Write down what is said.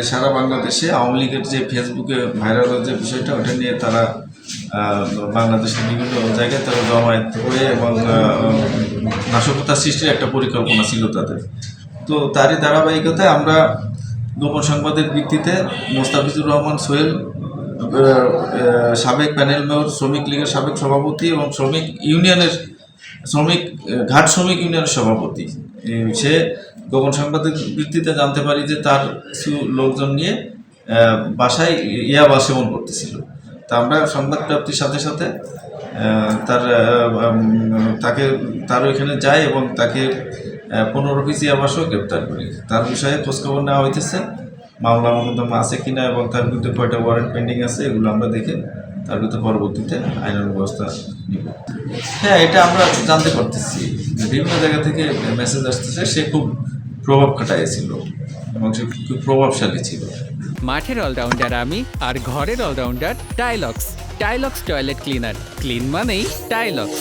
সারা বাংলাদেশে আওয়ামী লীগের যে ফেসবুকে ভাইরাল যে বিষয়টা ওটা নিয়ে তারা বাংলাদেশের বিভিন্ন জায়গায় তারা জমায়েত হয়ে এবং নাশকতা সৃষ্টির একটা পরিকল্পনা ছিল তাদের। তো তারই ধারাবাহিকতায় আমরা গোপন সংবাদের ভিত্তিতে মোস্তাফিজুর রহমান সোহেল, সাবেক প্যানেল মেয়র, শ্রমিক লীগের সাবেক সভাপতি এবং ঘাট শ্রমিক ইউনিয়নের সভাপতি, সে গোপন সংবাদের ভিত্তিতে জানতে পারি যে তার কিছু লোকজন নিয়ে বাসায় ইয়াবা সেবন করতেছিল। তা আমরা সংবাদ প্রাপ্তির সাথে সাথে তার ওইখানে যাই এবং তাকে 15 পিস ইয়াবাসও গ্রেপ্তার করি। তার বিষয়ে খোঁজখবর নেওয়া হইতেছে, মামলা মোকদ্দমা আছে কিনা এবং তার বিরুদ্ধে কয়টা ওয়ারেন্ট পেন্ডিং আছে এগুলো আমরা দেখে তার বিরুদ্ধে পরবর্তীতে আইনের ব্যবস্থা নিব। হ্যাঁ, এটা আমরা জানতে পারতেছি, বিভিন্ন জায়গা থেকে মেসেজ আসতেছে। সে খুব প্রভাব খাটাইছিল এবং সে খুব প্রভাবশালী ছিল। মাঠের অলরাউন্ডার আমি, আর ঘরের all rounder Tylox. Tylox toilet cleaner, clean মানেই টাইলক্স।